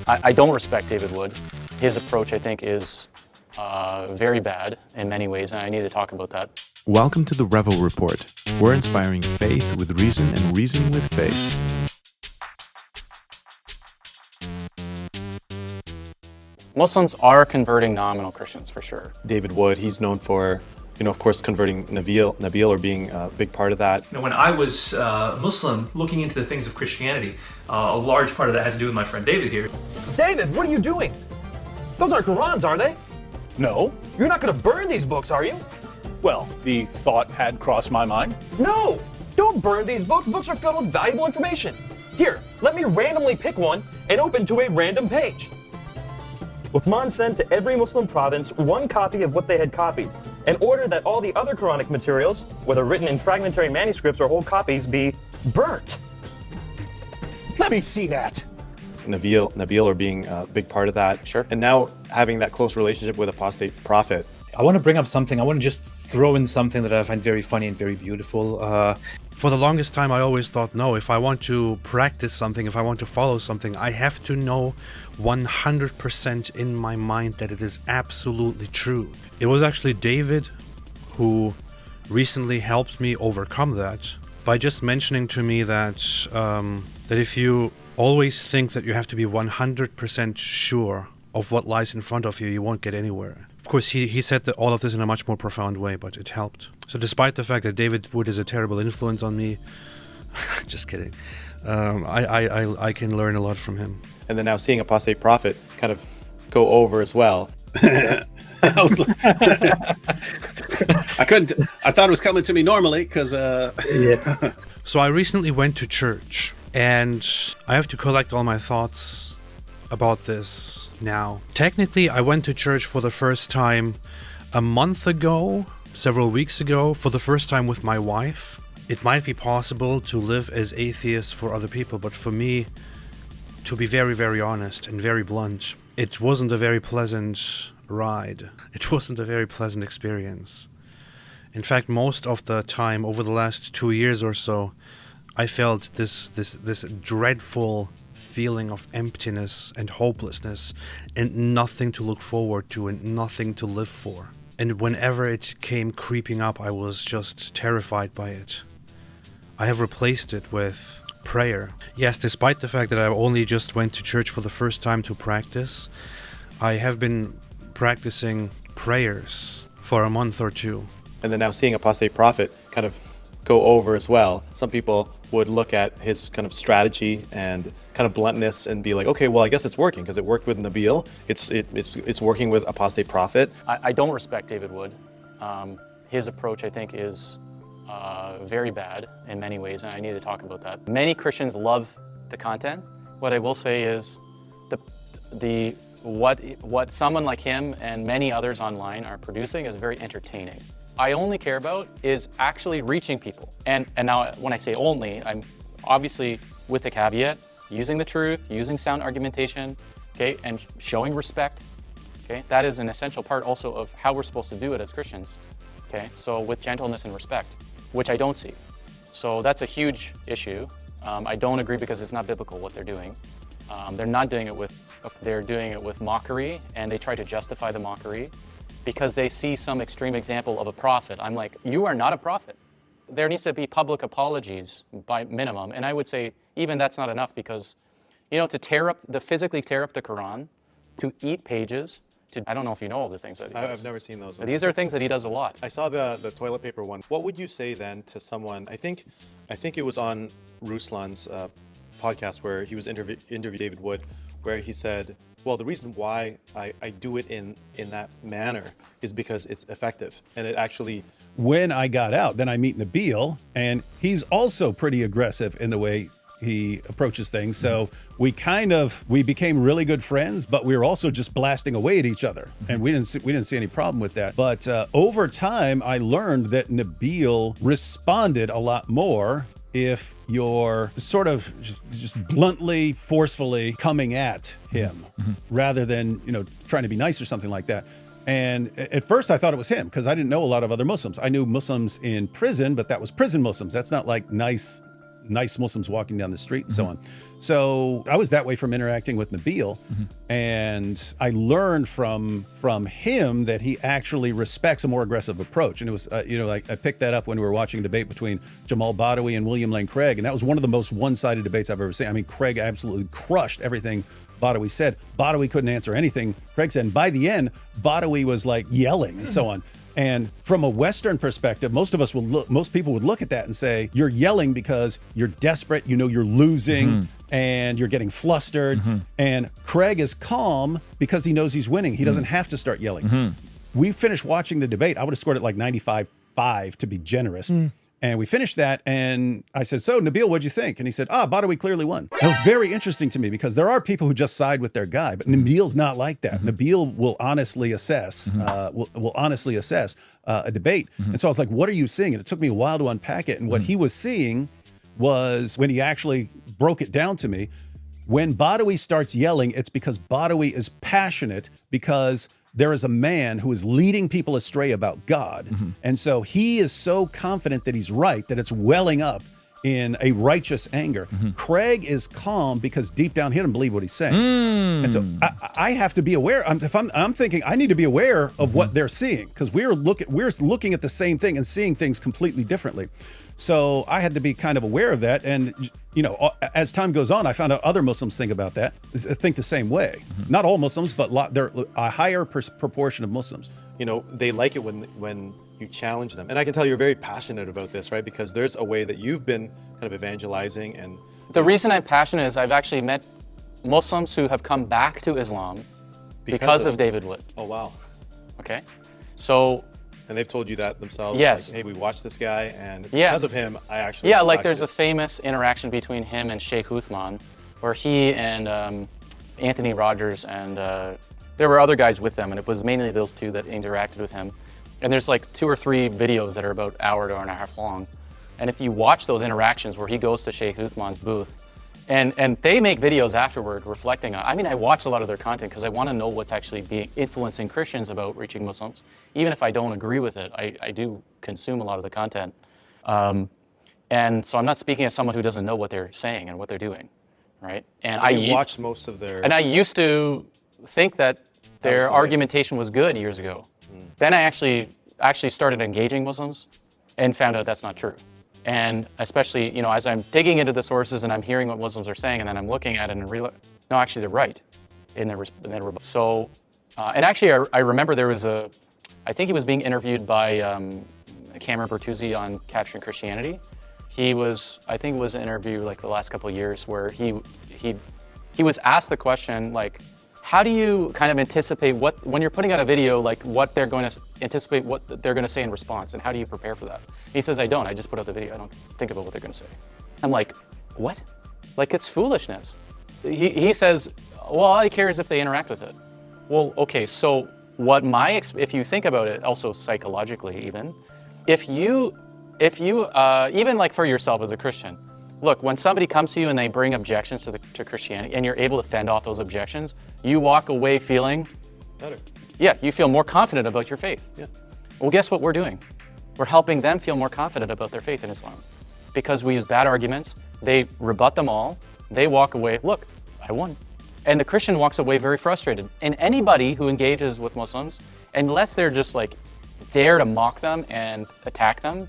I don't respect David Wood. His approach, I think, is very bad in many ways, and I need to talk about that. Welcome to the Revo Report. We're inspiring faith with reason and reason with faith. Muslims are converting nominal Christians, for sure. David Wood, he's known for, of course, converting Nabil or being a big part of that. When I was Muslim, looking into the things of Christianity, a large part of that had to do with my friend David here. David, what are you doing? Those aren't Qurans, are they? No. You're not going to burn these books, are you? Well, the thought had crossed my mind. No! Don't burn these books. Books are filled with valuable information. Here, let me randomly pick one and open to a random page. Uthman sent to every Muslim province one copy of what they had copied, and ordered that all the other Quranic materials, whether written in fragmentary manuscripts or whole copies, be burnt. Let me see that. Nabil or being a big part of that. Sure. And now having that close relationship with apostate prophet. I want to bring up something. I want to just throw in something that I find very funny and very beautiful. For the longest time, I always thought, no, if I want to practice something, if I want to follow something, I have to know 100% in my mind that it is absolutely true. It was actually David who recently helped me overcome that by just mentioning to me that that if you always think that you have to be 100% sure of what lies in front of you, you won't get anywhere. Of course, he said that all of this in a much more profound way, but it helped. So despite the fact that David Wood is a terrible influence on me, just kidding, I can learn a lot from him. And then now seeing apostate prophet kind of go over as well. I thought it was coming to me normally because yeah. So I recently went to church, and I have to collect all my thoughts about this now. Technically, I went to church for the first time a month ago, several weeks ago, for the first time with my wife. It might be possible to live as atheists for other people, but for me, to be very, very honest and very blunt, it wasn't a very pleasant ride. It wasn't a very pleasant experience. In fact, most of the time, over the last 2 years or so, I felt this dreadful feeling of emptiness and hopelessness and nothing to look forward to and nothing to live for. And whenever it came creeping up, I was just terrified by it. I have replaced it with prayer. Yes, despite the fact that I only just went to church for the first time to practice, I have been practicing prayers for a month or two. And then now seeing apostate prophet kind of go over as well. Some people would look at his kind of strategy and kind of bluntness and be like, okay, well, I guess it's working because it worked with Nabil. It's working with apostate prophet. I don't respect David Wood. His approach, I think, is very bad in many ways, and I need to talk about that. Many Christians love the content. What I will say is what someone like him and many others online are producing is very entertaining. I only care about is actually reaching people. And now when I say only, I'm obviously with the caveat, using the truth, using sound argumentation, okay, and showing respect, okay? That is an essential part also of how we're supposed to do it as Christians, okay? So with gentleness and respect, which I don't see. So that's a huge issue. I don't agree because it's not biblical what they're doing. They're doing it with mockery, and they try to justify the mockery because they see some extreme example of a prophet. I'm like, you are not a prophet. There needs to be public apologies by minimum. And I would say even that's not enough because, to physically tear up the Quran, to eat pages, I don't know if you know all the things that he does. I've never seen those ones. These are things that he does a lot. I saw the toilet paper one. What would you say then to someone, I think it was on Ruslan's podcast where he was interviewed David Wood, where he said, well, the reason why I do it in that manner is because it's effective. And it actually... When I got out, then I meet Nabil, and he's also pretty aggressive in the way he approaches things. So we became really good friends, but we were also just blasting away at each other. And we didn't see any problem with that. But over time, I learned that Nabil responded a lot more if you're sort of just bluntly, forcefully coming at him rather than, trying to be nice or something like that. And at first I thought it was him because I didn't know a lot of other Muslims. I knew Muslims in prison, but that was prison Muslims. That's not like nice nice Muslims walking down the street and so on. So I was that way from interacting with Nabil, and I learned from him that he actually respects a more aggressive approach. And it was, like I picked that up when we were watching a debate between Jamal Badawi and William Lane Craig, and that was one of the most one-sided debates I've ever seen. I mean, Craig absolutely crushed everything Badawi said. Badawi couldn't answer anything Craig said. And by the end, Badawi was like yelling and so on. And from a Western perspective, most people would look at that and say, you're yelling because you're desperate, you're losing, and you're getting flustered. And Craig is calm because he knows he's winning. He doesn't have to start yelling. We finished watching the debate. I would have scored it like 95-5 to be generous. And we finished that, and I said, so, Nabil, what'd you think? And he said, Badawi clearly won. It was very interesting to me because there are people who just side with their guy, but Nabil's not like that. Nabil will honestly assess, a debate. And so I was like, what are you seeing? And it took me a while to unpack it. And what he was seeing was, when he actually broke it down to me, when Badawi starts yelling, it's because Badawi is passionate because there is a man who is leading people astray about God. And so he is so confident that he's right that it's welling up in a righteous anger. Craig is calm because deep down he doesn't believe what he's saying. And so I have to be aware. I'm thinking I need to be aware of what they're seeing because we're looking at the same thing and seeing things completely differently. So I had to be kind of aware of that. And, as time goes on, I found out other Muslims think the same way. Not all Muslims, but there a higher proportion of Muslims. They like it when you challenge them. And I can tell you're very passionate about this, right? Because there's a way that you've been kind of evangelizing. And the reason I'm passionate is I've actually met Muslims who have come back to Islam because of David Wood. Oh, wow. Okay. So. And they've told you that themselves? Yes. Like, hey, we watched this guy, and because of him, I actually... Yeah, like there's a famous interaction between him and Sheikh Uthman, where he and Anthony Rogers and there were other guys with them, and it was mainly those two that interacted with him. And there's like 2 or 3 videos that are about an hour to an hour and a half long. And if you watch those interactions where he goes to Sheikh Uthman's booth, and they make videos afterward reflecting on, I watch a lot of their content because I want to know what's actually influencing Christians about reaching Muslims. Even if I don't agree with it, I do consume a lot of the content. And so I'm not speaking as someone who doesn't know what they're saying and what they're doing, right? And I watched most of their... And I used to think that their argumentation was good years ago. Then I actually started engaging Muslims and found out that's not true. And especially, as I'm digging into the sources and I'm hearing what Muslims are saying, and then I'm looking at it and realize, no, actually they're right in their rebuttal. So, and actually I remember there was I think he was being interviewed by Cameron Bertuzzi on Capturing Christianity. I think it was an interview like the last couple of years where he was asked the question, like, how do you kind of anticipate when you're putting out a video, like what they're going to anticipate, what they're going to say in response, and how do you prepare for that? He says, I just put out the video. I don't think about what they're going to say. I'm like, what? Like, it's foolishness. He says, well, all I care is if they interact with it. Well, okay, so if you think about it, also psychologically even, if you even like for yourself as a Christian, look, when somebody comes to you and they bring objections to Christianity and you're able to fend off those objections, you walk away feeling better. Yeah, you feel more confident about your faith. Yeah. Well, guess what we're doing? We're helping them feel more confident about their faith in Islam. Because we use bad arguments, they rebut them all, they walk away, look, I won. And the Christian walks away very frustrated. And anybody who engages with Muslims, unless they're just like there to mock them and attack them,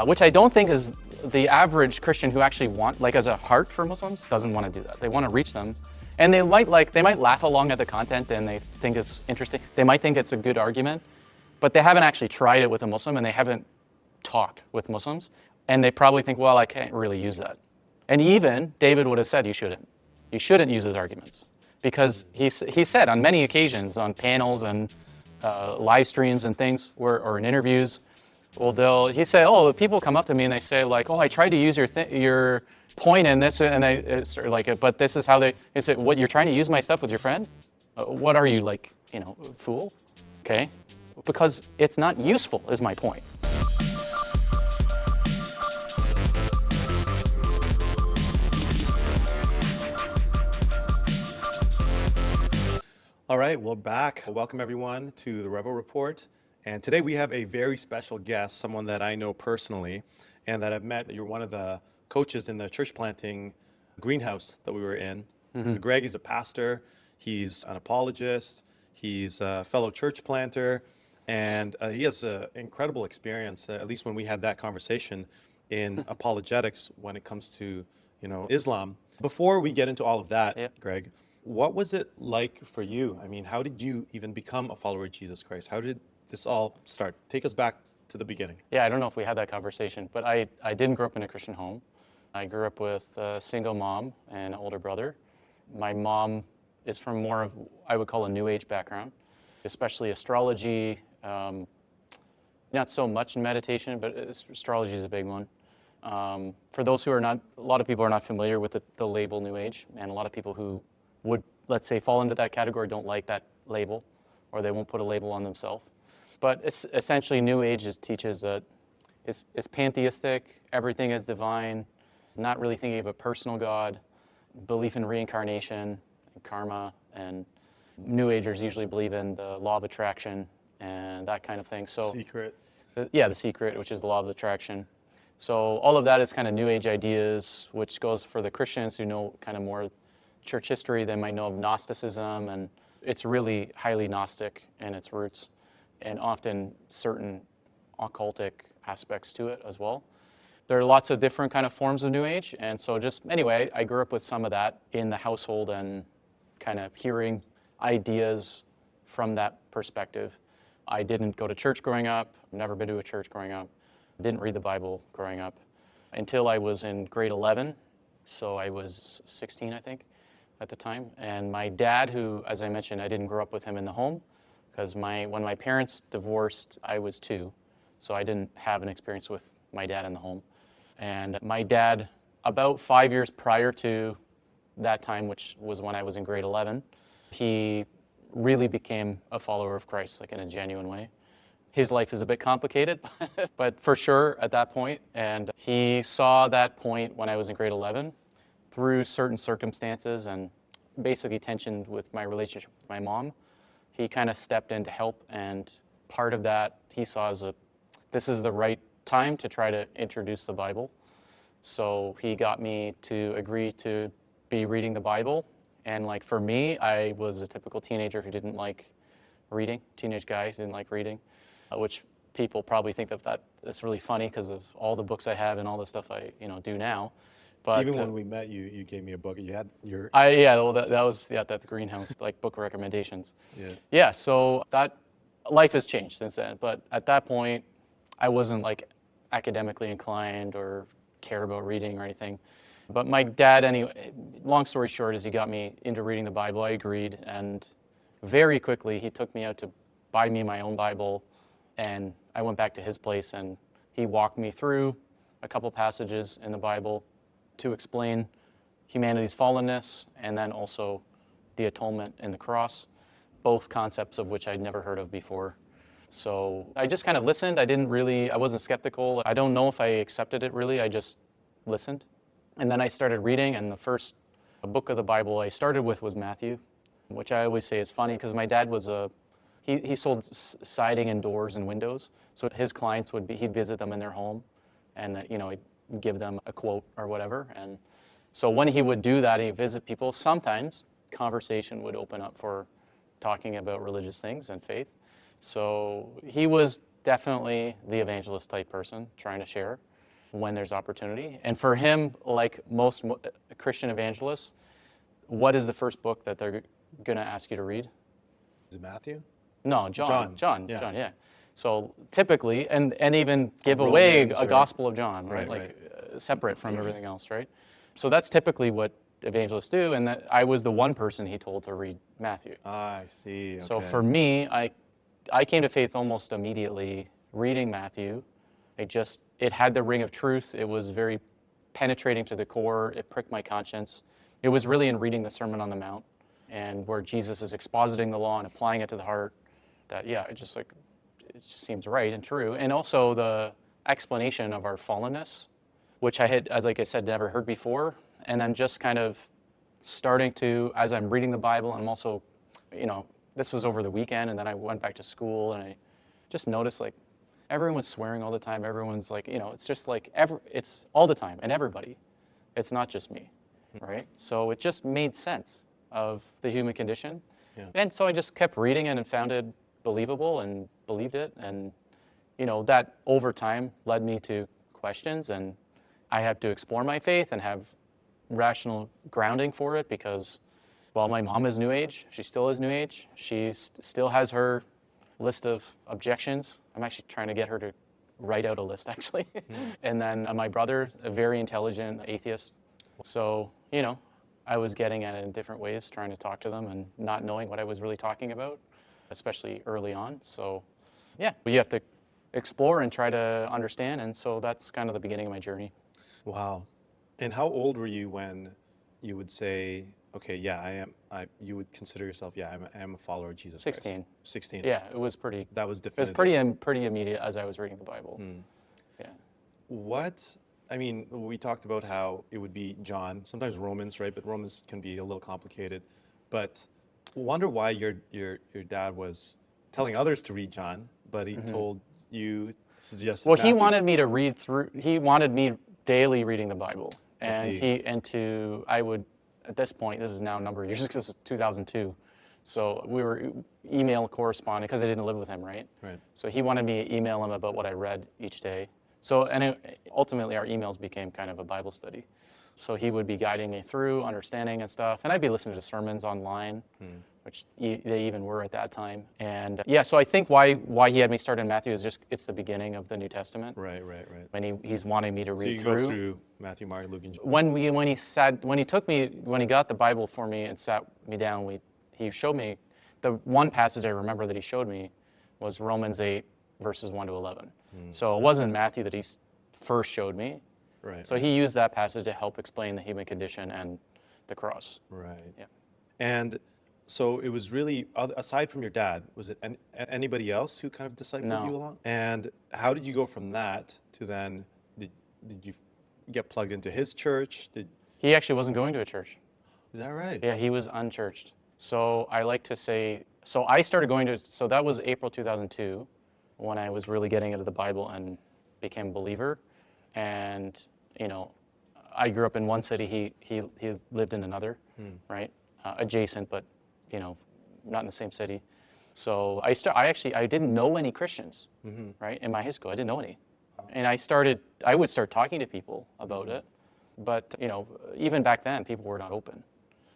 which I don't think is the average Christian who actually has a heart for Muslims, doesn't want to do that. They want to reach them. And they might laugh along at the content and they think it's interesting. They might think it's a good argument, but they haven't actually tried it with a Muslim and they haven't talked with Muslims. And they probably think, well, I can't really use that. And even David would have said you shouldn't. You shouldn't use his arguments. Because he said on many occasions on panels and live streams and things or in interviews, well, he said, people come up to me and they say like, I tried to use your point in this, and it's like, but this is how they say, what, you're trying to use my stuff with your friend? What are you, like, fool? Okay, because it's not useful is my point. All right, we're back. Welcome everyone to the Revo Report. And today we have a very special guest, someone that I know personally and that I've met. You're one of the coaches in the church planting greenhouse that we were in. Greg is a pastor. He's an apologist. He's a fellow church planter. And he has an incredible experience, at least when we had that conversation, in apologetics when it comes to, Islam. Before we get into all of that, Greg, what was it like for you? I mean, how did you even become a follower of Jesus Christ? How did this all start? Take us back to the beginning. Yeah, I don't know if we had that conversation, but I didn't grow up in a Christian home. I grew up with a single mom and an older brother. My mom is from more of, I would call, a New Age background, especially astrology, not so much in meditation, but astrology is a big one. For those who are not, a lot of people are not familiar with the label New Age, and a lot of people who would, let's say, fall into that category don't like that label, or they won't put a label on themselves. But essentially, New Age teaches that it's pantheistic, everything is divine, not really thinking of a personal God, belief in reincarnation, and karma, and New Agers usually believe in the law of attraction and that kind of thing. So Secret. The secret, which is the law of attraction. So all of that is kind of New Age ideas, which goes for the Christians who know kind of more church history. They might know of Gnosticism, and it's really highly Gnostic in its roots, and often certain occultic aspects to it as well. There are lots of different kind of forms of New Age, and so just anyway, I grew up with some of that in the household and kind of hearing ideas from that perspective. I didn't go to church growing up, never been to a church growing up, didn't read the Bible growing up until I was in grade 11, so I was 16, I think, at the time. And my dad, who, as I mentioned, I didn't grow up with him in the home, because when my parents divorced, I was 2, so I didn't have an experience with my dad in the home. And my dad, about 5 years prior to that time, which was when I was in grade 11, he really became a follower of Christ, like in a genuine way. His life is a bit complicated, but for sure at that point. And he saw that point when I was in grade 11 through certain circumstances and basically tension with my relationship with my mom. He kind of stepped in to help, and part of that he saw as this is the right time to try to introduce the Bible. So he got me to agree to be reading the Bible. And like for me, I was a typical teenager who didn't like reading, teenage guy who didn't like reading, which people probably think of that as really funny because of all the books I have and all the stuff I do now. But even when we met, you gave me a book. You had your that was at the greenhouse, like book recommendations. Yeah. So that life has changed since then. But at that point, I wasn't like academically inclined or care about reading or anything. But my dad, anyway, long story short, is he got me into reading the Bible. I agreed, and very quickly he took me out to buy me my own Bible, and I went back to his place, and he walked me through a couple passages in the Bible to explain humanity's fallenness and then also the atonement in the cross, both concepts of which I'd never heard of before. So I just kind of listened. I wasn't skeptical. I don't know if I accepted it really. I just listened. And then I started reading, and the first book of the Bible I started with was Matthew, which I always say is funny because my dad was he sold siding and doors and windows. So his clients he'd visit them in their home, and he'd give them a quote or whatever. And so when he would do that, he'd visit people. Sometimes conversation would open up for talking about religious things and faith. So he was definitely the evangelist type person trying to share when there's opportunity. And for him, like most Christian evangelists, what is the first book that they're going to ask you to read? Is it Matthew? No, John. Yeah. So typically, and even give Romans, away a right? Gospel of John, right? Separate from everything else, right? So that's typically what evangelists do, and that I was the one person he told to read Matthew. I see. Okay. So for me, I came to faith almost immediately reading Matthew. It had the ring of truth. It was very penetrating to the core. It pricked my conscience. It was really in reading the Sermon on the Mount, and where Jesus is expositing the law and applying it to the heart, that it just seems right and true. And also the explanation of our fallenness, which I had, as like I said, never heard before. And then just kind of starting to, as I'm reading the Bible, I'm also, this was over the weekend, and then I went back to school, and I just noticed everyone's swearing all the time. Everyone's like, it's just like, it's all the time and everybody. It's not just me, right? So it just made sense of the human condition. Yeah. And so I just kept reading it and found it believable and believed it. And, that over time led me to questions, and I had to explore my faith and have rational grounding for it because, well, my mom is New Age. She still is New Age. She still has her list of objections. I'm actually trying to get her to write out a list, actually. And then my brother, a very intelligent atheist. So, I was getting at it in different ways, trying to talk to them and not knowing what I was really talking about, especially early on. So, yeah, you have to explore and try to understand. And so that's kind of the beginning of my journey. Wow. And how old were you when you would say, okay, yeah, you would consider yourself, yeah, I am a follower of Jesus 16. Christ? 16. Yeah, it was pretty. That was It definitive. was pretty immediate as I was reading the Bible. Yeah. We talked about how it would be John, sometimes Romans, right? But Romans can be a little complicated. But wonder why your dad was telling others to read John, but he told you, suggested Well, Matthew. he wanted me to read through. He wanted me daily reading the Bible, I and see. I would, at this point, this is now a number of years, because it's 2002. So we were email corresponding because I didn't live with him, right? Right. So he wanted me to email him about what I read each day. So, ultimately our emails became kind of a Bible study. So he would be guiding me through understanding and stuff, and I'd be listening to sermons online, which they even were at that time. And so I think why he had me start in Matthew is just it's the beginning of the New Testament. Right. When he's wanting me to So read you through. go through Matthew, Mark, Luke, and John. When he got the Bible for me and sat me down, he showed me the one passage I remember that he showed me was Romans 8 verses 1 to 11. So it wasn't Matthew that he first showed me. Right. So he used that passage to help explain the human condition and the cross. Right. Yeah. And so it was really, aside from your dad, was it anybody else who kind of discipled you along? And how did you go from that to then, did you get plugged into his church? He actually wasn't going to a church. Is that right? Yeah, he was unchurched. So I like to say, so I started going to, so that was April 2002 when I was really getting into the Bible and became a believer. And, I grew up in one city, he lived in another, right? Adjacent, but, not in the same city. So I didn't know any Christians, right? In my high school, I didn't know any. And I would start talking to people about it. But, even back then, people were not open.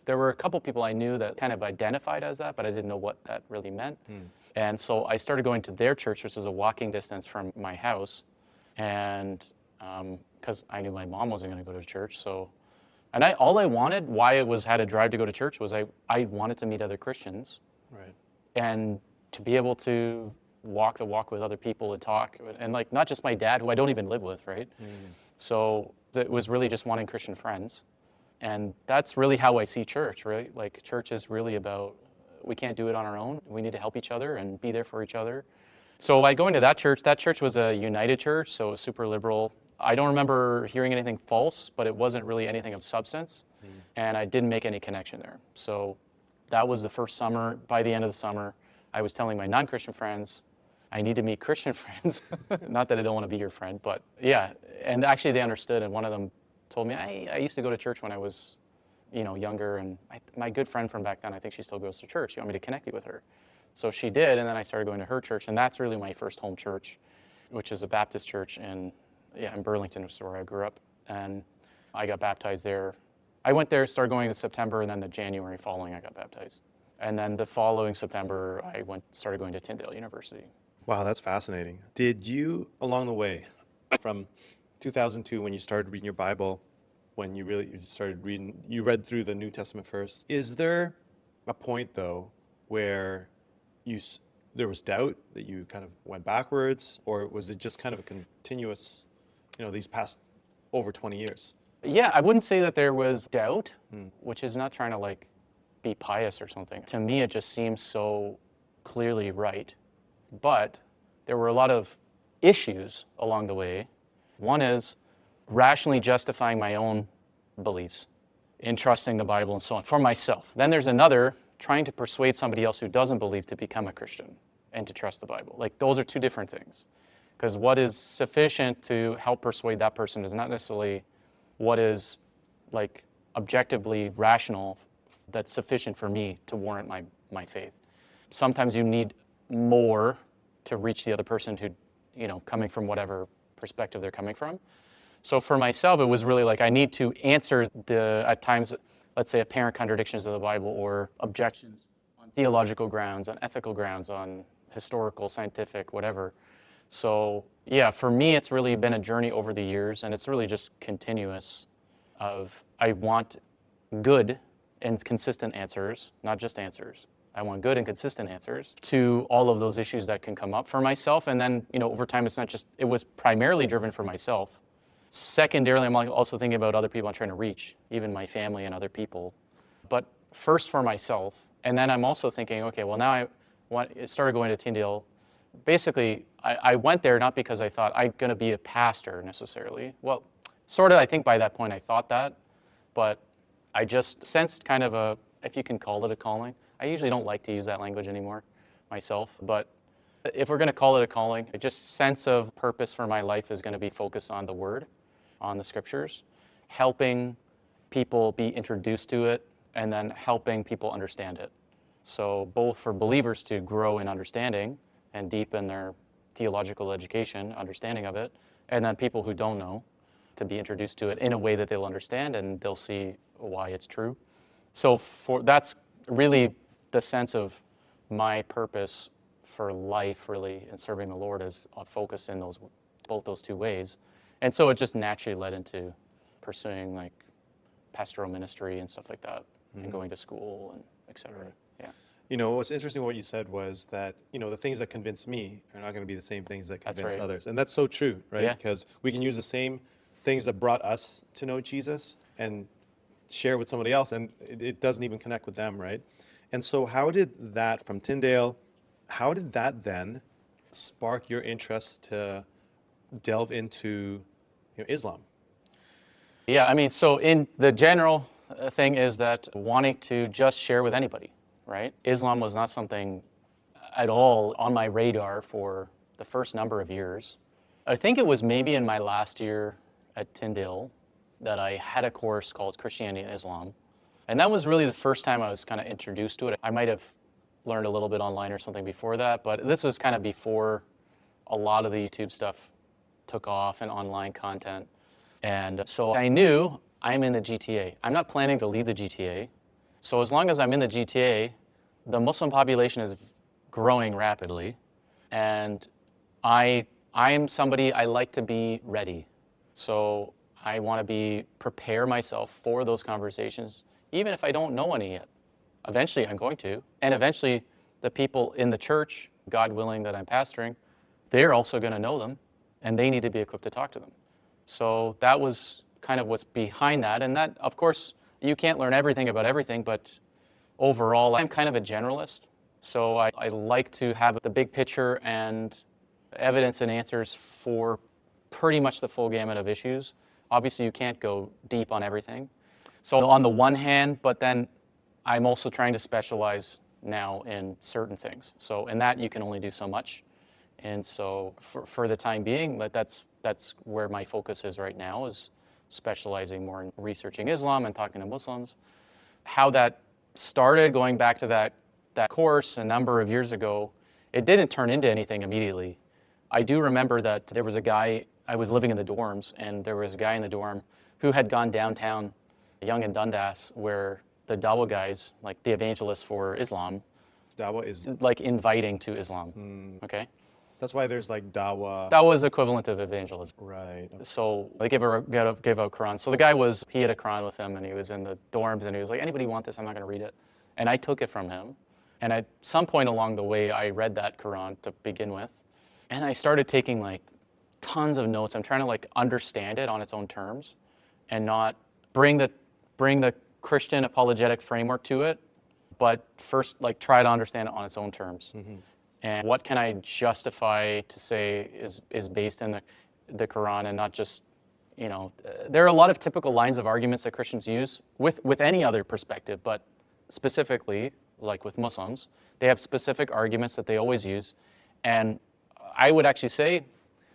There were a couple people I knew that kind of identified as that, but I didn't know what that really meant. And so I started going to their church, which is a walking distance from my house. And because I knew my mom wasn't going to go to church. So, and all I wanted, why it had a drive to go to church, was I wanted to meet other Christians. Right. And to be able to walk the walk with other people and talk. And like, not just my dad, who I don't even live with, right? So it was really just wanting Christian friends. And that's really how I see church, right? Like, church is really about, we can't do it on our own. We need to help each other and be there for each other. So by going to that church was a united church, so it was super liberal. I don't remember hearing anything false, but it wasn't really anything of substance. And I didn't make any connection there. So that was the first summer. By the end of the summer, I was telling my non-Christian friends, I need to meet Christian friends. Not that I don't want to be your friend, but yeah. And actually they understood, and one of them told me, I used to go to church when I was, younger, and my good friend from back then, I think she still goes to church. You want me to connect you with her? So she did, and then I started going to her church, and that's really my first home church, which is a Baptist church in Burlington, which is where I grew up, and I got baptized there. I went there, started going in September, and then the January following, I got baptized. And then the following September, I started going to Tindale University. Wow, that's fascinating. Did you, along the way, from 2002, when you started reading your Bible, when you read through the New Testament first, is there a point, though, where there was doubt that you kind of went backwards, or was it just kind of a continuous, these past over 20 years? Yeah, I wouldn't say that there was doubt, which is not trying to be pious or something. To me, it just seems so clearly right. But there were a lot of issues along the way. One is rationally justifying my own beliefs in trusting the Bible and so on for myself. Then there's another, trying to persuade somebody else who doesn't believe to become a Christian and to trust the Bible. Those are two different things. Because what is sufficient to help persuade that person is not necessarily what is like objectively rational that's sufficient for me to warrant my faith. Sometimes you need more to reach the other person who, coming from whatever perspective they're coming from. So for myself, it was really like I need to answer at times, let's say, apparent contradictions of the Bible or objections on theological grounds, on ethical grounds, on historical, scientific, whatever. So yeah, for me, it's really been a journey over the years, and it's really just continuous of I want good and consistent answers, not just answers. I want good and consistent answers to all of those issues that can come up for myself. And then, over time, it was primarily driven for myself. Secondarily, I'm also thinking about other people I'm trying to reach, even my family and other people. But first for myself. And then I'm also thinking, okay, well, now I started going to Tindale. Basically, I went there not because I thought I'm going to be a pastor necessarily. Well, sort of, I think by that point I thought that. But I just sensed kind of if you can call it a calling. I usually don't like to use that language anymore myself, but if we're going to call it a calling, a just sense of purpose for my life is going to be focused on the Word, on the Scriptures, helping people be introduced to it, and then helping people understand it. So both for believers to grow in understanding and deepen their theological education, understanding of it, and then people who don't know to be introduced to it in a way that they'll understand and they'll see why it's true. So that's really the sense of my purpose for life, really, in serving the Lord is focused in both those two ways. And so it just naturally led into pursuing like pastoral ministry and stuff like that, and going to school and et cetera. Right. Yeah. What's interesting what you said was that, the things that convince me are not going to be the same things that convince others. And that's so true, right? Yeah. Because we can use the same things that brought us to know Jesus and share with somebody else, and it doesn't even connect with them, right? And so how did that, from Tindale, how did that then spark your interest to delve into Islam? Yeah, so in the general thing is that wanting to just share with anybody, right? Islam was not something at all on my radar for the first number of years. I think it was maybe in my last year at Tindale that I had a course called Christianity and Islam. And that was really the first time I was kind of introduced to it. I might have learned a little bit online or something before that, but this was kind of before a lot of the YouTube stuff took off and online content. And so I knew I'm in the GTA. I'm not planning to leave the GTA. So as long as I'm in the GTA, the Muslim population is growing rapidly. And I'm somebody, I like to be ready. So I want to prepare myself for those conversations, even if I don't know any yet. Eventually I'm going to. And eventually the people in the church, God willing that I'm pastoring, they're also going to know them, and they need to be equipped to talk to them. So that was kind of what's behind that. And that, of course, you can't learn everything about everything, but overall I'm kind of a generalist. So I like to have the big picture and evidence and answers for pretty much the full gamut of issues. Obviously, you can't go deep on everything. So on the one hand, but then I'm also trying to specialize now in certain things. So in that, you can only do so much. And so for the time being, that's where my focus is right now, is specializing more in researching Islam and talking to Muslims. How that started, going back to that course a number of years ago, it didn't turn into anything immediately. I do remember that there was a guy, I was living in the dorms, and there was a guy in the dorm who had gone downtown, Yonge and Dundas, where the Dawah guys, like the evangelists for Islam, Dawah is like inviting to Islam. Okay? That's why there's like Dawah. That was equivalent of evangelism. Right. So they gave out Quran. So the guy he had a Quran with him, and he was in the dorms, and he was like, anybody want this? I'm not going to read it. And I took it from him. And at some point along the way, I read that Quran to begin with. And I started taking like tons of notes. I'm trying to like understand it on its own terms and not bring the Christian apologetic framework to it, but first like try to understand it on its own terms. Mm-hmm. And what can I justify to say is based in the Quran and not just, there are a lot of typical lines of arguments that Christians use with any other perspective, but specifically, like with Muslims, they have specific arguments that they always use. And I would actually say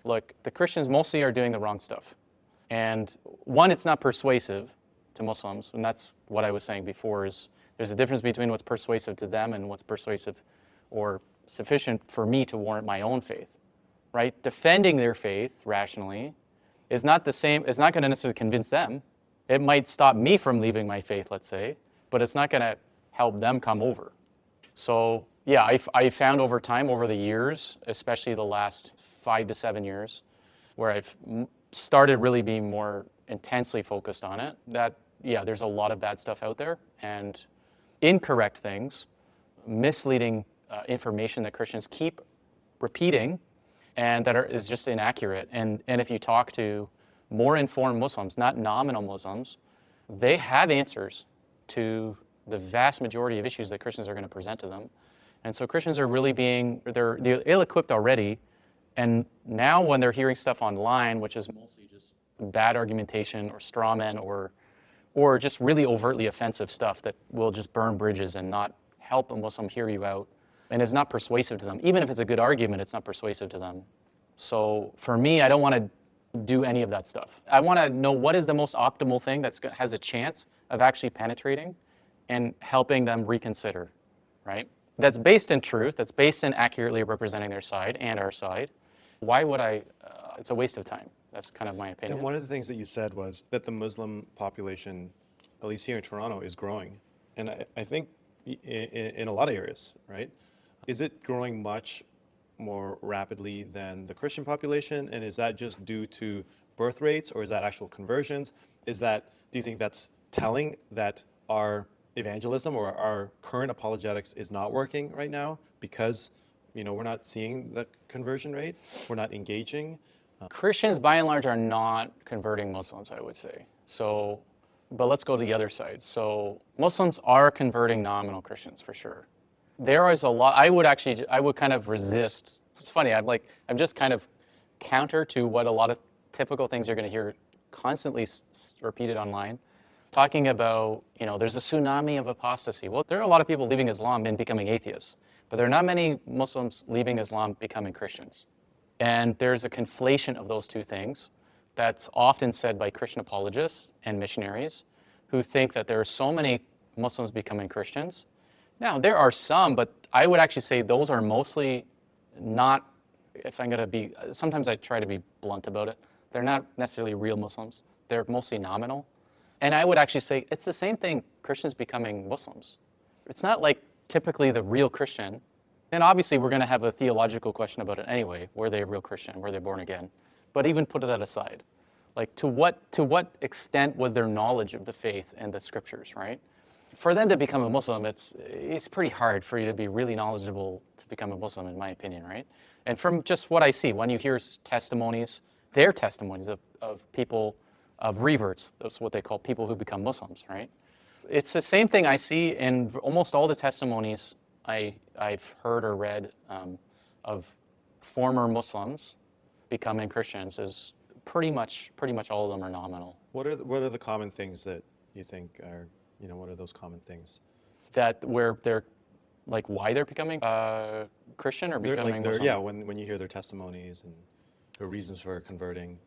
look, the Christians mostly are doing the wrong stuff. And one, it's not persuasive to Muslims, and that's what I was saying before, is there's a difference between what's persuasive to them and what's persuasive or sufficient for me to warrant my own faith, right? Defending their faith rationally is not the same, it's not going to necessarily convince them. It might stop me from leaving my faith, let's say, but it's not going to help them come over. So yeah, I found over time, over the years, especially the last 5 to 7 years, where I've started really being more intensely focused on it, that, yeah, there's a lot of bad stuff out there, and incorrect things, misleading information that Christians keep repeating, and that is just inaccurate. And if you talk to more informed Muslims, not nominal Muslims, they have answers to the vast majority of issues that Christians are going to present to them. And so Christians are really they're ill-equipped already, and now when they're hearing stuff online, which is mostly just bad argumentation or straw men or just really overtly offensive stuff that will just burn bridges and not help a Muslim hear you out, and it's not persuasive to them. Even if it's a good argument, it's not persuasive to them. So for me, I don't want to do any of that stuff. I want to know what is the most optimal thing that has a chance of actually penetrating and helping them reconsider, right? That's based in truth, that's based in accurately representing their side and our side. Why would I? It's a waste of time. That's kind of my opinion. And one of the things that you said was that the Muslim population, at least here in Toronto, is growing. And I think in a lot of areas, right? Is it growing much more rapidly than the Christian population? And is that just due to birth rates, or is that actual conversions? Do you think that's telling that our evangelism or our current apologetics is not working right now because, we're not seeing the conversion rate, we're not engaging? Christians, by and large, are not converting Muslims, I would say. So, but let's go to the other side. So Muslims are converting nominal Christians, for sure. There is a lot, I would kind of resist. It's funny, I'm just kind of counter to what a lot of typical things you're going to hear constantly repeated online, talking about, there's a tsunami of apostasy. Well, there are a lot of people leaving Islam and becoming atheists, but there are not many Muslims leaving Islam becoming Christians. And there's a conflation of those two things that's often said by Christian apologists and missionaries who think that there are so many Muslims becoming Christians. Now, there are some, but I would actually say those are mostly not, sometimes I try to be blunt about it, they're not necessarily real Muslims. They're mostly nominal. And I would actually say it's the same thing, Christians becoming Muslims. It's not like typically the real Christian. And obviously we're going to have a theological question about it anyway. Were they a real Christian? Were they born again? But even put that aside, like to what extent was their knowledge of the faith and the scriptures, right? For them to become a Muslim, it's pretty hard for you to be really knowledgeable to become a Muslim, in my opinion, right? And from just what I see, when you hear testimonies, their testimonies of people, of reverts, that's what they call people who become Muslims, right? It's the same thing I see in almost all the testimonies I've heard or read of former Muslims becoming Christians. Is pretty much all of them are nominal. What are the common things that you think are, what are those common things? That where they're, like, why they're becoming Christian or becoming Muslim? Yeah, when you hear their testimonies and their reasons for converting.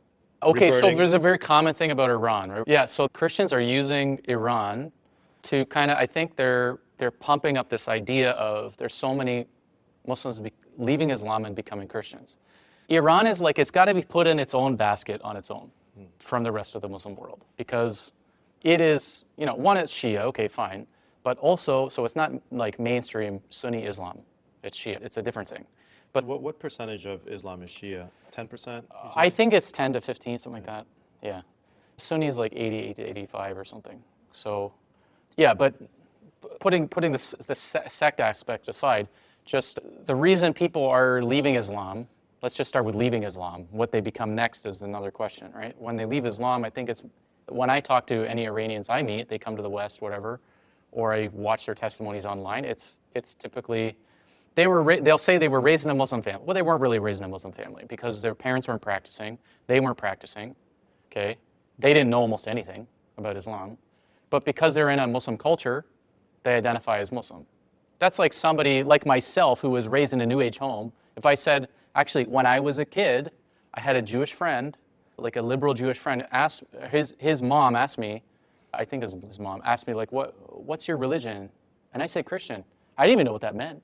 Okay, so there's a very common thing about Iran, right? Yeah, so Christians are using Iran to kind of, I think they're pumping up this idea of there's so many Muslims leaving Islam and becoming Christians. Iran is like, it's got to be put in its own basket on its own from the rest of the Muslim world, because it is, one, it's Shia, okay, fine, but also, so it's not like mainstream Sunni Islam, it's Shia, it's a different thing. But what percentage of Islam is Shia? 10%? I think it's 10 to 15, something like that, yeah. Sunni is like 88 to 85 or something. So, yeah, but putting the sect aspect aside, just the reason people are leaving Islam, let's just start with leaving Islam. What they become next is another question, right? When they leave Islam, I think when I talk to any Iranians I meet, they come to the West, whatever, or I watch their testimonies online, it's typically, they'll say they were raised in a Muslim family. Well, they weren't really raised in a Muslim family because their parents weren't practicing, they weren't practicing, okay? They didn't know almost anything about Islam. But because they're in a Muslim culture, they identify as Muslim. That's like somebody like myself who was raised in a New Age home. If I said, actually, when I was a kid, I had a Jewish friend, like a liberal Jewish friend, asked his mom asked me, I think his mom asked me like, what's your religion? And I said Christian. I didn't even know what that meant.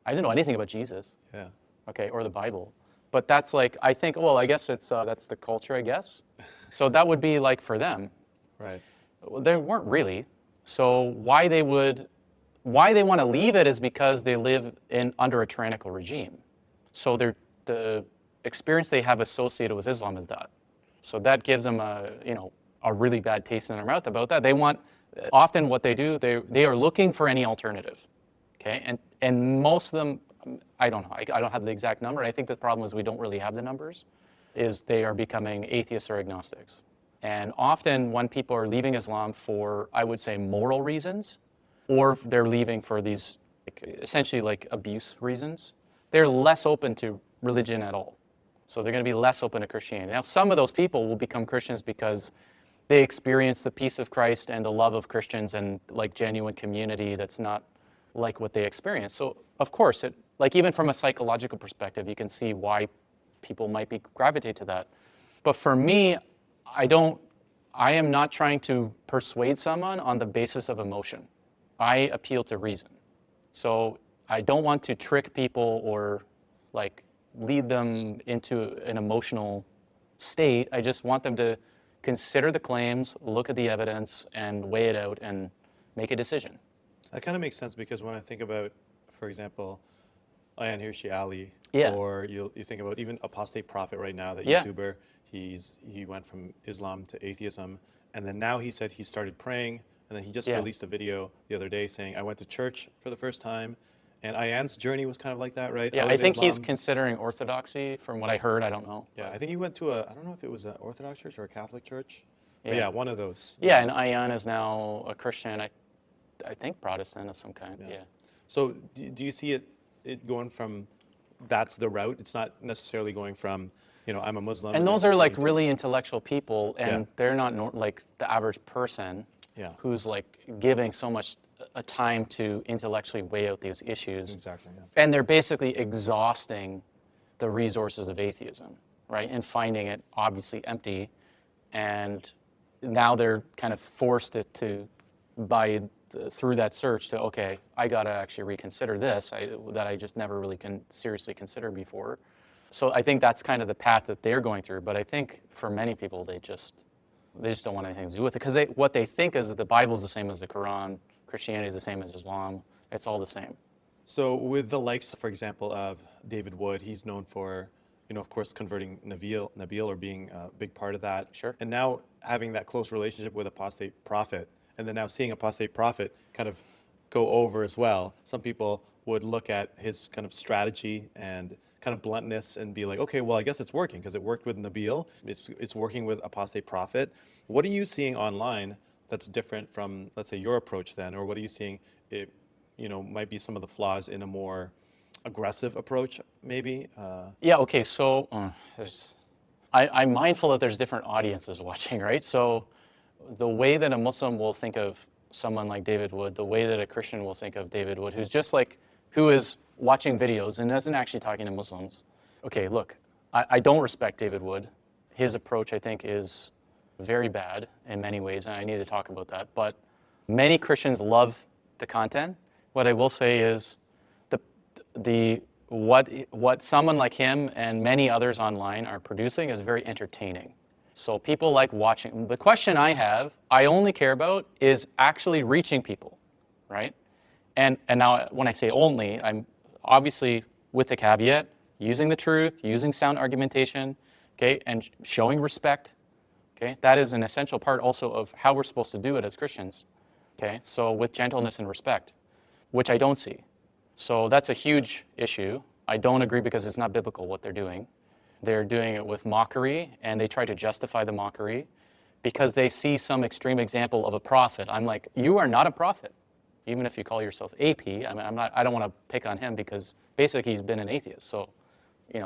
I didn't know anything about Jesus. Yeah. Okay, or the Bible. But that's like, I think, well, I guess it's that's the culture, I guess. So that would be like for them. Right. Well, they weren't really. So why they want to leave it is because they live under a tyrannical regime. So the experience they have associated with Islam is that. So that gives them a really bad taste in their mouth about that. They want, often what they do, they are looking for any alternative. Okay, and most of them, I don't know, I don't have the exact number. I think the problem is we don't really have the numbers, is they are becoming atheists or agnostics. And often when people are leaving Islam for, I would say, moral reasons, or they're leaving for these essentially like abuse reasons, they're less open to religion at all. So they're going to be less open to Christianity. Now, some of those people will become Christians because they experience the peace of Christ and the love of Christians and like genuine community that's not like what they experience. So of course, like even from a psychological perspective, you can see why people might gravitate to that. But for me, I am not trying to persuade someone on the basis of emotion. I appeal to reason. So I don't want to trick people or like lead them into an emotional state. I just want them to consider the claims, look at the evidence, and weigh it out and make a decision. That kind of makes sense because when I think about, for example, Ayaan Hirsi Ali, Yeah. or you think about even Apostate Prophet right now, that Yeah. YouTuber, he went from Islam to atheism, and then now he said he started praying, and then he just Yeah. released a video the other day saying, I went to church for the first time, and Ayaan's journey was kind of like that, right? Yeah, Out I of think he's Islam. considering orthodoxy from what I heard, I don't know. Yeah, I think he went to I don't know if it was an Orthodox church or a Catholic church. But Yeah. yeah, one of those. Yeah, and Ayaan is now a Christian, I think Protestant of some kind, yeah. So do you see it going from, that's the route? It's not necessarily going from, I'm a Muslim. And those then are like going to- really intellectual people, and Yeah. they're not like the average person Yeah. who's like giving so much time to intellectually weigh out these issues. Exactly, yeah. And they're basically exhausting the resources of atheism, right? And finding it obviously empty. And now they're kind of forced through that search to, okay, I got to actually reconsider this that I just never really seriously considered before. So I think that's kind of the path that they're going through. But I think for many people, they just don't want anything to do with it, because what they think is that the Bible is the same as the Quran, Christianity is the same as Islam. It's all the same. So with the likes, for example, of David Wood, he's known for, of course, converting Nabil or being a big part of that. Sure. And now having that close relationship with Apostate Prophet, and then now seeing Apostate Prophet kind of go over as well. Some people would look at his kind of strategy and kind of bluntness and be like, okay, well, I guess it's working because it worked with Nabil. It's working with Apostate Prophet. What are you seeing online that's different from, let's say, your approach then? Or what are you seeing, might be some of the flaws in a more aggressive approach, maybe? Yeah, okay, so I'm mindful that there's different audiences watching, right? So the way that a Muslim will think of someone like David Wood, the way that a Christian will think of David Wood, who is watching videos and isn't actually talking to Muslims. Okay, look, I don't respect David Wood. His approach, I think, is very bad in many ways, and I need to talk about that. But many Christians love the content. What I will say is what someone like him and many others online are producing is very entertaining. So people like watching. The question I only care about is actually reaching people, right? And now when I say only, I'm obviously with the caveat, using the truth, using sound argumentation, okay, and showing respect, okay? That is an essential part also of how we're supposed to do it as Christians, okay? So with gentleness and respect, which I don't see. So that's a huge issue. I don't agree because it's not biblical what they're doing. They're doing it with mockery, and they try to justify the mockery because they see some extreme example of a prophet. I'm like, you are not a prophet, even if you call yourself AP. I mean, I don't want to pick on him because basically he's been an atheist. So,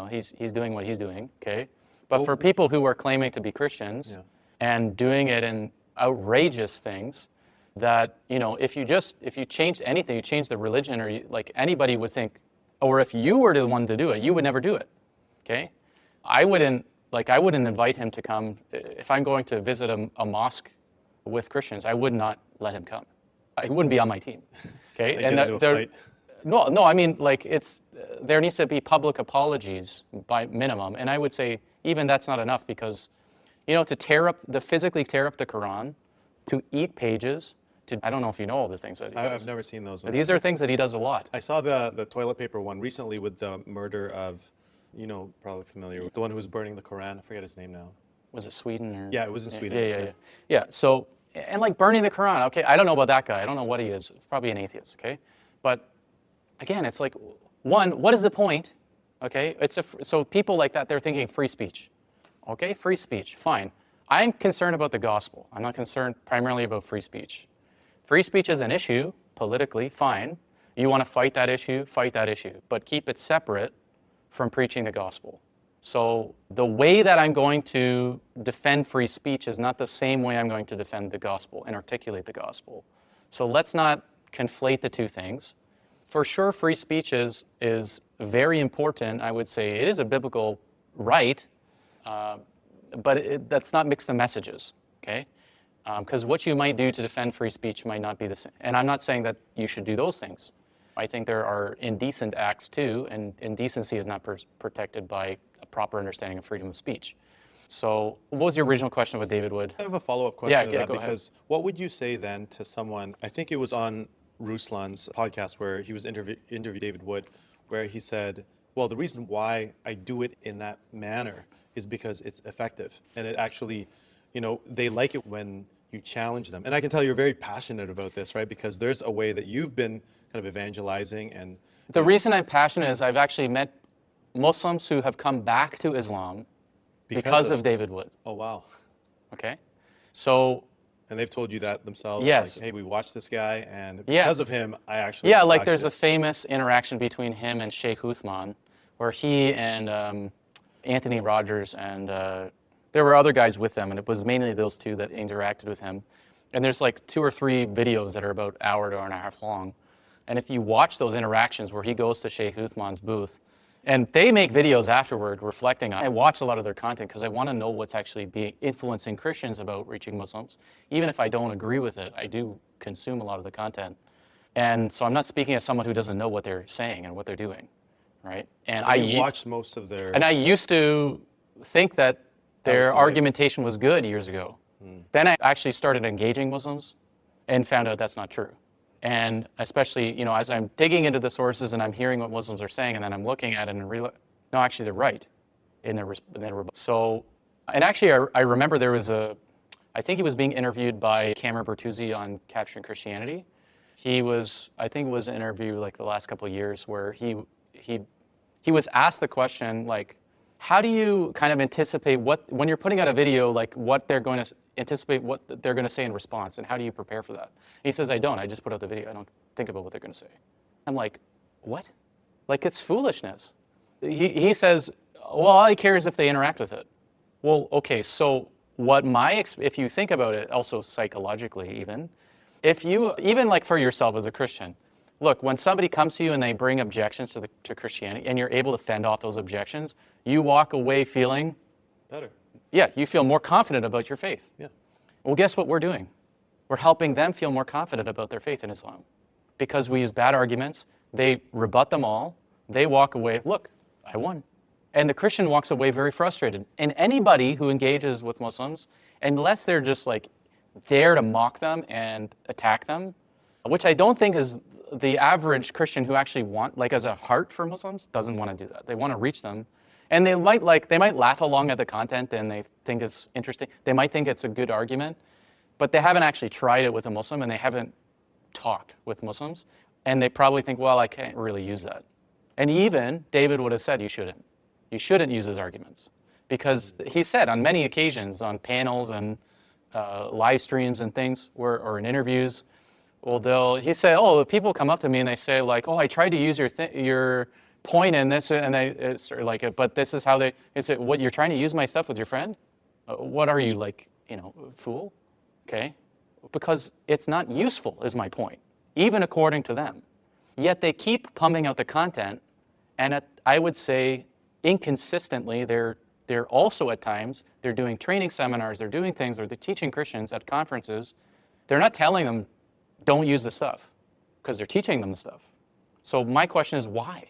he's doing what he's doing, okay? But for people who are claiming to be Christians and doing it in outrageous things, that, if you change anything, you change the religion, or like anybody would think, or if you were the one to do it, you would never do it, okay? I wouldn't Like, I wouldn't invite him to come. If I'm going to visit a mosque with Christians, I would not let him come. He wouldn't be on my team. Okay? They get into a fight. No, I mean, like, there needs to be public apologies by minimum. And I would say even that's not enough because, to physically tear up the Quran, to eat pages, I don't know if you know all the things that he does. I've never seen those But ones. these are things that he does a lot. I saw the toilet paper one recently with the murder of, probably familiar with the one who was burning the Quran. I forget his name now. Was it Sweden? Or? Yeah, it was in Sweden. Yeah, so, and like burning the Quran, okay, I don't know about that guy. I don't know what he is. Probably an atheist, okay? But again, it's like, one, what is the point? Okay, so people like that, they're thinking free speech. Okay, free speech, fine. I'm concerned about the gospel. I'm not concerned primarily about free speech. Free speech is an issue, politically, fine. You want to fight that issue, but keep it separate from preaching the gospel. So the way that I'm going to defend free speech is not the same way I'm going to defend the gospel and articulate the gospel. So let's not conflate the two things. For sure, free speech is very important. I would say it is a biblical right, but that's not mix the messages, okay? Because what you might do to defend free speech might not be the same. And I'm not saying that you should do those things. I think there are indecent acts too, and indecency is not protected by a proper understanding of freedom of speech. So what was your original question with David Wood? I have a follow-up question to that go because ahead. What would you say then to someone, I think it was on Ruslan's podcast where he was interviewed David Wood, where he said, well, the reason why I do it in that manner is because it's effective. And it actually, they like it when you challenge them. And I can tell you're very passionate about this, right? Because there's a way that you've been kind of evangelizing. And the reason I'm passionate is I've actually met Muslims who have come back to Islam because of David Wood. Oh, wow. Okay? So... And they've told you that themselves? Yes. Like, hey, we watched this guy, and because of him, I actually... Yeah, like there's a famous interaction between him and Sheikh Uthman, where he and Anthony Rogers and there were other guys with them, and it was mainly those two that interacted with him. And there's like 2 or 3 videos that are about an hour to an hour and a half long. And if you watch those interactions where he goes to Sheikh Uthman's booth, and they make videos afterward reflecting on it. I watch a lot of their content because I want to know what's actually influencing Christians about reaching Muslims. Even if I don't agree with it, I do consume a lot of the content. And so I'm not speaking as someone who doesn't know what they're saying and what they're doing, right? And I watched most of their... And I used to think that their argumentation was good years ago. Then I actually started engaging Muslims and found out that's not true. And especially, as I'm digging into the sources and I'm hearing what Muslims are saying, and then I'm looking at it and realize, no, actually they're right in their So, and actually I remember there was I think he was being interviewed by Cameron Bertuzzi on Capturing Christianity. I think it was an interview like the last couple of years where he was asked the question like, how do you kind of anticipate when you're putting out a video, like what they're going to anticipate what they're going to say in response, and how do you prepare for that? And he says, I just put out the video. I don't think about what they're going to say. I'm like, what? Like, it's foolishness. He says, well, all I care is if they interact with it. Well, okay, so if you think about it also psychologically even like for yourself as a Christian, look, when somebody comes to you and they bring objections to Christianity and you're able to fend off those objections, you walk away feeling better. Yeah, you feel more confident about your faith. Yeah. Well, guess what we're doing? We're helping them feel more confident about their faith in Islam. Because we use bad arguments, they rebut them all, they walk away, look, I won. And the Christian walks away very frustrated. And anybody who engages with Muslims, unless they're just like there to mock them and attack them, which I don't think is the average Christian who actually has a heart for Muslims, doesn't want to do that. They want to reach them. And they might laugh along at the content and they think it's interesting. They might think it's a good argument, but they haven't actually tried it with a Muslim and they haven't talked with Muslims. And they probably think, well, I can't really use that. And even David would have said you shouldn't. You shouldn't use his arguments. Because he said on many occasions on panels and live streams and things or in interviews, well, he said, people come up to me and they say like, I tried to use your point in this, and it's like, but this is how they say, what, you're trying to use my stuff with your friend? What are you, like, fool? Okay? Because it's not useful, is my point, even according to them. Yet they keep pumping out the content, and I would say inconsistently, they're they're also at times, they're doing training seminars, they're doing things, or they're teaching Christians at conferences. They're not telling them, don't use this stuff, because they're teaching them the stuff. So my question is, why?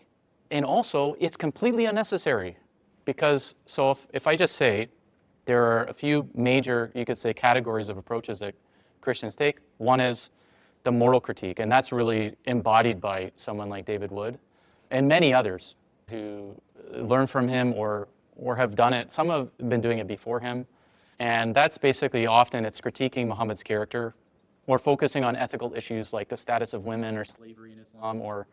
And also, it's completely unnecessary. Because, so if I just say, there are a few major, you could say, categories of approaches that Christians take. One is the moral critique, and that's really embodied by someone like David Wood, and many others who learn from him or have done it. Some have been doing it before him, and that's basically often it's critiquing Muhammad's character, or focusing on ethical issues like the status of women, or slavery in Islam, or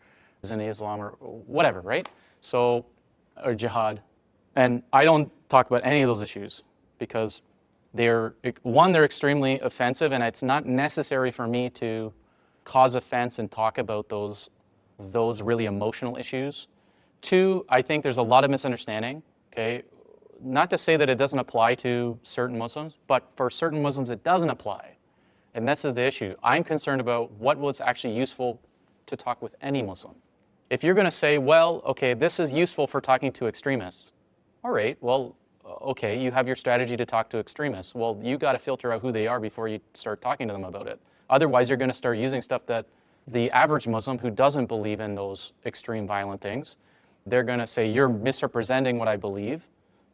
in Islam, or whatever, right? So, or jihad. And I don't talk about any of those issues because they're extremely offensive, and it's not necessary for me to cause offense and talk about those really emotional issues. Two, I think there's a lot of misunderstanding, okay? Not to say that it doesn't apply to certain Muslims, but for certain Muslims it doesn't apply. And this is the issue. I'm concerned about what was actually useful to talk with any Muslim. If you're going to say, well, okay, this is useful for talking to extremists, all right, well, okay, you have your strategy to talk to extremists. Well, you got to filter out who they are before you start talking to them about it. Otherwise, you're going to start using stuff that the average Muslim who doesn't believe in those extreme violent things, they're going to say, you're misrepresenting what I believe.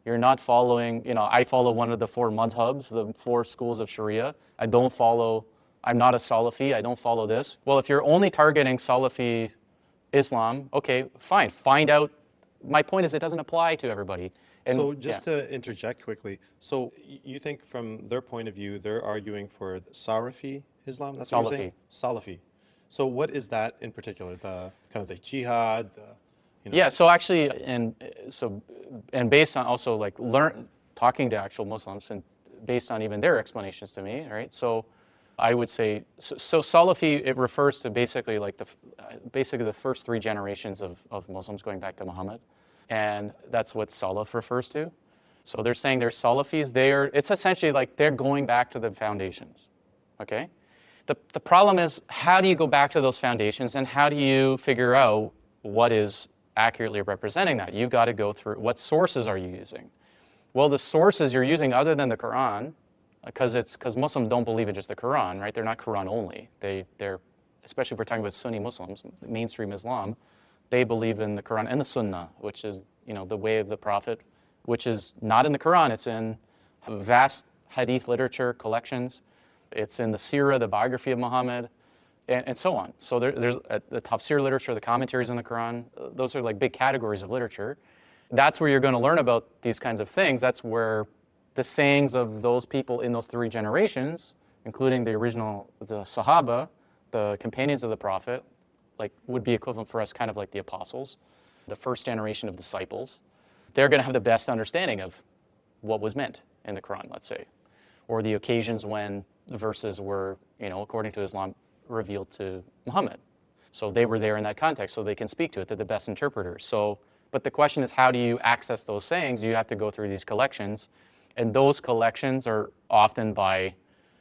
You're not following, I follow one of the 4 madhabs, the 4 schools of Sharia. I'm not a Salafi, I don't follow this. Well, if you're only targeting Salafi Islam, okay, fine, find out. My point is it doesn't apply to everybody. And, so just to interject quickly, so you think from their point of view, they're arguing for Salafi Islam? That's what you're saying? Salafi. So what is that in particular? The kind of the jihad? Yeah, so actually, and based on also like talking to actual Muslims and based on even their explanations to me, right? So I would say, so Salafi, it refers to basically like the first 3 generations of Muslims going back to Muhammad. And that's what Salaf refers to. So they're saying they're Salafis. It's essentially like they're going back to the foundations, okay? The problem is, how do you go back to those foundations, and how do you figure out what is accurately representing that? You've got to go through, what sources are you using? Well, the sources you're using other than the Quran, because Muslims don't believe in just the Quran, right? They're not Quran only. They're, especially if we're talking about Sunni Muslims, mainstream Islam, they believe in the Quran and the Sunnah, which is, the way of the Prophet, which is not in the Quran. It's in vast hadith literature collections. It's in the Sirah, the biography of Muhammad, and so on. So there's the tafsir literature, the commentaries on the Quran. Those are like big categories of literature. That's where you're going to learn about these kinds of things. That's where the sayings of those people in those 3 generations, including the Sahaba, the companions of the Prophet, like would be equivalent for us kind of like the apostles, the first generation of disciples. They're going to have the best understanding of what was meant in the Quran, let's say, or the occasions when the verses were, according to Islam, revealed to Muhammad. So they were there in that context, so they can speak to it. They're the best interpreters. But the question is, how do you access those sayings? You have to go through these collections, and those collections are often by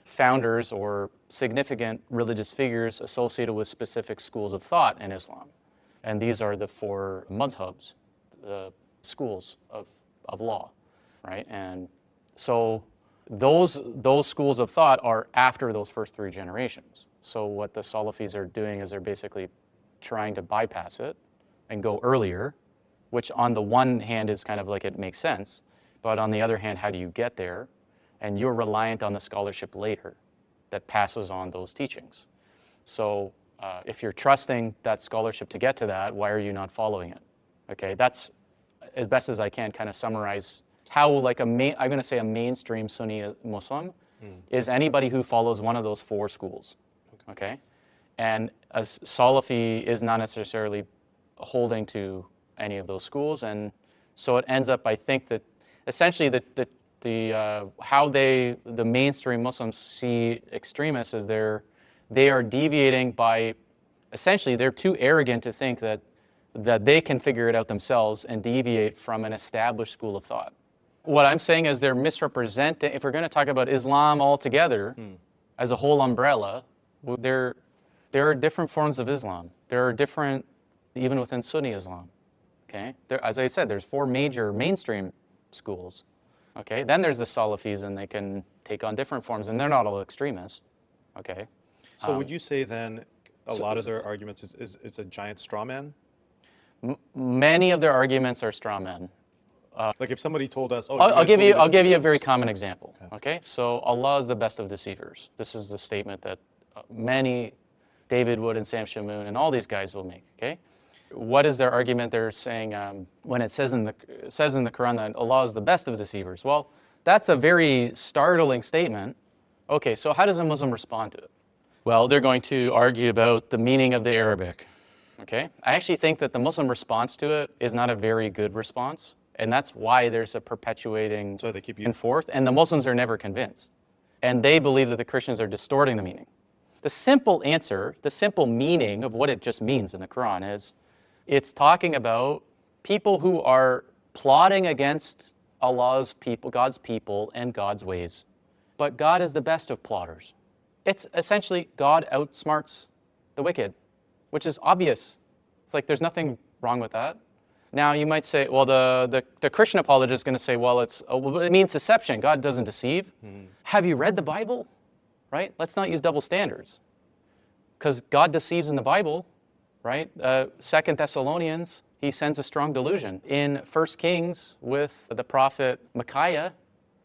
founders or significant religious figures associated with specific schools of thought in Islam. And these are the 4 madhabs, the schools of law, right? And so those schools of thought are after those first 3 generations. So what the Salafis are doing is they're basically trying to bypass it and go earlier, which on the one hand is kind of like it makes sense, but on the other hand, how do you get there? And you're reliant on the scholarship later that passes on those teachings. So if you're trusting that scholarship to get to that, why are you not following it? Okay, that's as best as I can kind of summarize how like I'm going to say a mainstream Sunni Muslim is anybody who follows one of those 4 schools, okay? And a Salafi is not necessarily holding to any of those schools, and so it ends up, I think that essentially how the mainstream Muslims see extremists is they are deviating by, essentially they're too arrogant to think that they can figure it out themselves and deviate from an established school of thought. What I'm saying is they're misrepresenting, if we're going to talk about Islam altogether as a whole umbrella, there are different forms of Islam. There are different, even within Sunni Islam, okay? As I said, there's 4 major mainstream schools. Okay, then there's the Salafis, and they can take on different forms, and they're not all extremists. Okay. So would you say then a lot of their arguments is a giant straw man? Many of their arguments are straw men. Like if somebody told us, oh, I'll give you a very common example. Okay, so Allah is the best of deceivers. This is the statement that many David Wood and Sam Shamoon and all these guys will make. Okay, what is their argument? They're saying when it says in the Quran that Allah is the best of deceivers. Well, that's a very startling statement. Okay, so how does a Muslim respond to it? Well, they're going to argue about the meaning of the Arabic. Okay, I actually think that the Muslim response to it is not a very good response, and that's why there's a perpetuating So they keep and forth, and the Muslims are never convinced. And they believe that the Christians are distorting the meaning. The simple answer, the simple meaning of what it just means in the Quran is, it's talking about people who are plotting against Allah's people, God's people, and God's ways. But God is the best of plotters. It's essentially God outsmarts the wicked, which is obvious. It's like there's nothing wrong with that. Now you might say, well, the Christian apologist is going to say, well, it means deception. God doesn't deceive. Have you read the Bible? Right? Let's not use double standards. Because God deceives in the Bible, right? 2 Thessalonians, he sends a strong delusion. In 1 Kings with the prophet Micaiah,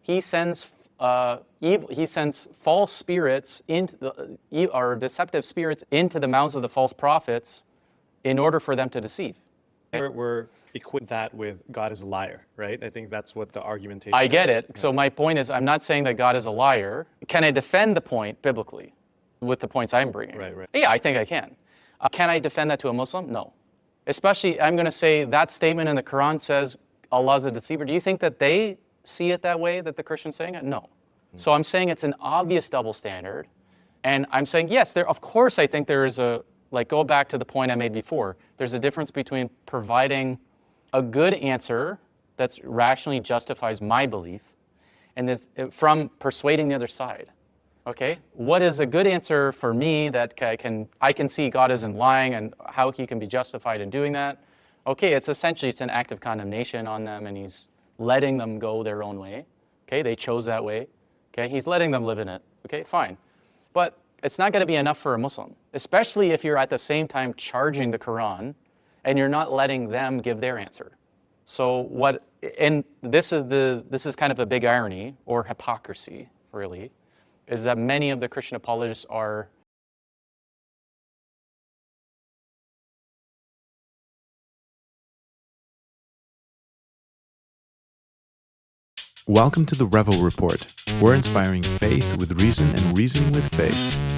he sends false spirits or deceptive spirits into the mouths of the false prophets in order for them to deceive. We're equate that with God is a liar, right? I think that's what the argumentation I get is. it. So my point is, I'm not saying that God is a liar. Can I defend the point biblically with the points I'm bringing? Right. Yeah, I think I can. Can I defend that to a Muslim? No. Especially, I'm going to say that statement in the Quran says Allah's a deceiver. Do you think that they see it that way, that the Christian's saying it? No. So I'm saying it's an obvious double standard. And I'm saying, yes, of course I think there is go back to the point I made before. There's a difference between providing a good answer that rationally justifies my belief and from persuading the other side. Okay? What is a good answer for me that I can see God isn't lying and how he can be justified in doing that? Okay, it's an act of condemnation on them, and he's letting them go their own way. Okay, they chose that way. Okay, he's letting them live in it. Okay, fine. But it's not going to be enough for a Muslim, especially if you're at the same time charging the Quran and you're not letting them give their answer. So this is kind of a big irony or hypocrisy, really, is that many of the Christian apologists are Welcome to the Revo Report. We're inspiring faith with reason and reasoning with faith.